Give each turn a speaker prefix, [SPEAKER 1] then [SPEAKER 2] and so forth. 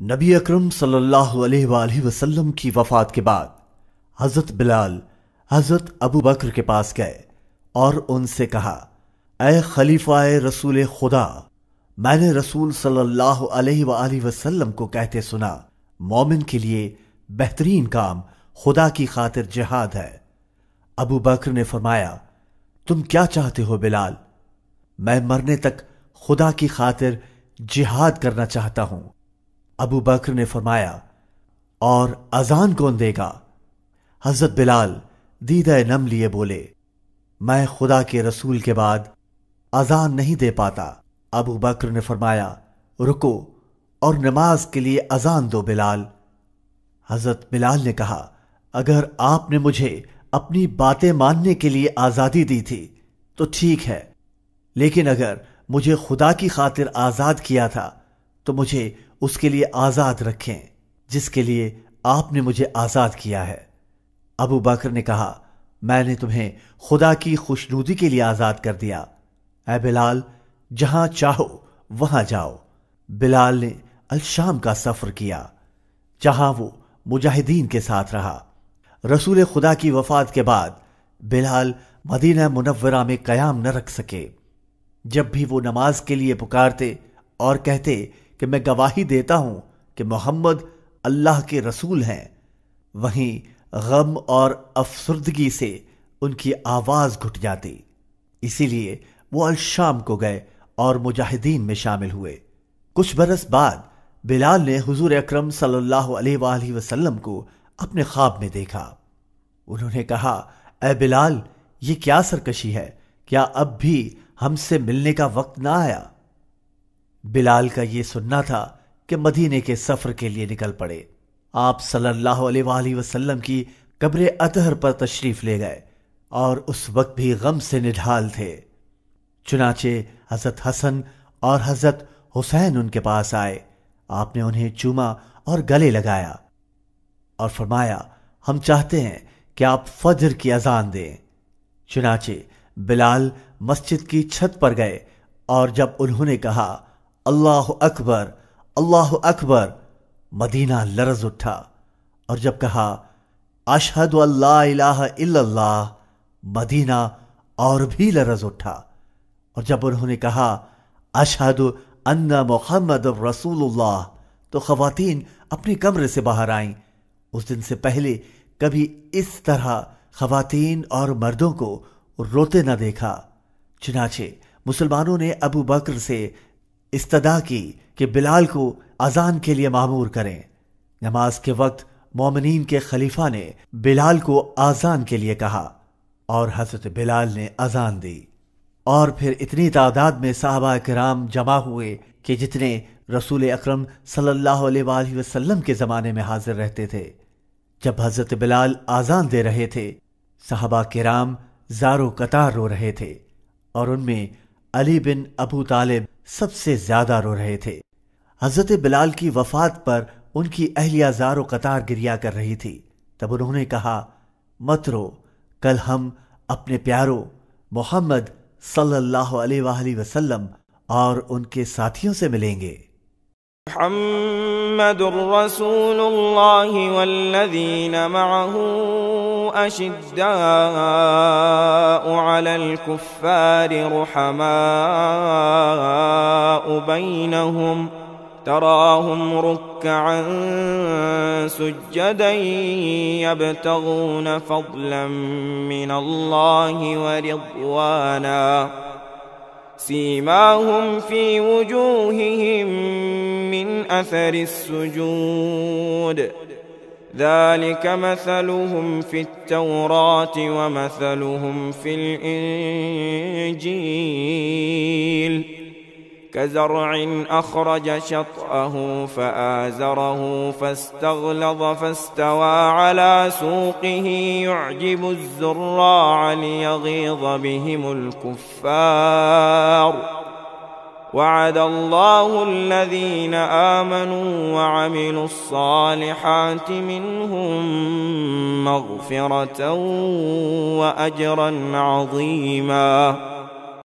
[SPEAKER 1] نبی اکرم صلی اللہ علیہ وآلہ وسلم کی وفات کے بعد حضرت بلال حضرت ابو بکر کے پاس گئے اور ان سے کہا، اے خلیفہ رسول خدا، میں نے رسول صلی اللہ علیہ وآلہ وسلم کو کہتے سنا، مومن کے لیے بہترین کام خدا کی خاطر جہاد ہے۔ ابو بکر نے فرمایا، تم کیا چاہتے ہو بلال؟ میں مرنے تک خدا کی خاطر جہاد کرنا چاہتا ہوں۔ ابو بکر نے فرمایا، اور اذان کون دے گا؟ حضرت بلال دیدہ نم لیے بولے، میں خدا کے رسول کے بعد اذان نہیں دے پاتا۔ ابو بکر نے فرمایا، رکو اور نماز کے لیے اذان دو بلال۔ حضرت بلال نے کہا، اگر آپ نے مجھے اپنی باتیں ماننے کے لیے آزادی دی تھی تو ٹھیک ہے، لیکن اگر مجھے خدا کی خاطر آزاد کیا تھا تو مجھے اس کے لیے آزاد رکھیں جس کے لیے آپ نے مجھے آزاد کیا ہے۔ ابو بکر نے کہا، میں نے تمہیں خدا کی خوشنودی کے لیے آزاد کر دیا۔ اے بلال، جہاں چاہو وہاں جاؤ۔ بلال نے الشام کا سفر کیا جہاں وہ مجاہدین کے ساتھ رہا۔ رسول خدا کی وفات کے بعد بلال مدینہ منورہ میں قیام نہ رکھ سکے۔ جب بھی وہ نماز کے لیے پکارتے اور کہتے کہ میں گواہی دیتا ہوں کہ محمد اللہ کے رسول ہیں، وہیں غم اور افسردگی سے ان کی آواز گھٹ جاتی۔ اسی لیے وہ الشام کو گئے اور مجاہدین میں شامل ہوئے۔ کچھ برس بعد بلال نے حضور اکرم صلی اللہ علیہ وآلہ وسلم کو اپنے خواب میں دیکھا۔ انہوں نے کہا، اے بلال، یہ کیا سرکشی ہے؟ کیا اب بھی ہم سے ملنے کا وقت نہ آیا؟ بلال کا یہ سننا تھا کہ مدینے کے سفر کے لیے نکل پڑے۔ آپ صلی اللہ علیہ وآلہ وسلم کی قبر اطہر پر تشریف لے گئے اور اس وقت بھی غم سے نڈھال تھے۔ چنانچہ حضرت حسن اور حضرت حسین ان کے پاس آئے۔ آپ نے انہیں چوما اور گلے لگایا اور فرمایا، ہم چاہتے ہیں کہ آپ فجر کی اذان دیں۔ چنانچہ بلال مسجد کی چھت پر گئے اور جب انہوں نے کہا، اللہ اکبر اللہ اکبر، مدینہ لرز اٹھا، اور جب کہا، اشہد ان لا الہ الا اللہ، مدینہ اور بھی لرز اٹھا، اور جب انہوں نے کہا، اشہد ان محمد رسول اللہ، تو خواتین اپنے کمرے سے باہر آئیں۔ اس دن سے پہلے کبھی اس طرح خواتین اور مردوں کو روتے نہ دیکھا۔ چنانچہ مسلمانوں نے ابو بکر سے استدعا کی کہ بلال کو اذان کے لیے مامور کریں۔ نماز کے وقت مومنین کے خلیفہ نے بلال کو اذان کے لیے کہا اور حضرت بلال نے اذان دی، اور پھر اتنی تعداد میں صحابہ کرام جمع ہوئے کہ جتنے رسول اکرم صلی اللہ علیہ وآلہ وسلم کے زمانے میں حاضر رہتے تھے۔ جب حضرت بلال اذان دے رہے تھے، صحابہ کرام زارو قطار رو رہے تھے، اور ان میں علی بن ابو طالب سب سے زیادہ رو رہے تھے۔ حضرت بلال کی وفات پر ان کی اہلیہ زارو قطار گریا کر رہی تھی۔ تب انہوں نے کہا، مت رو، کل ہم اپنے پیاروں محمد صلی اللہ علیہ وآلہ وسلم اور ان کے ساتھیوں سے ملیں گے۔
[SPEAKER 2] محمد رسول اللہ والذین معه اشداء علی الكفار رحماء بینہم تراہم رکعا سجدا یبتغون فضلا من اللہ ورضوانا سیماہم فی وجوہہم من اثر السجود ذلك مثلهم في التوراة ومثلهم في الإنجيل كزرع أخرج شطأه فآزره فاستغلظ فاستوى على سوقه يعجب الزراع ليغيظ بهم الكفار وعد الله الذين آمنوا وعملوا الصالحات منهم مغفرة وأجرا عظيما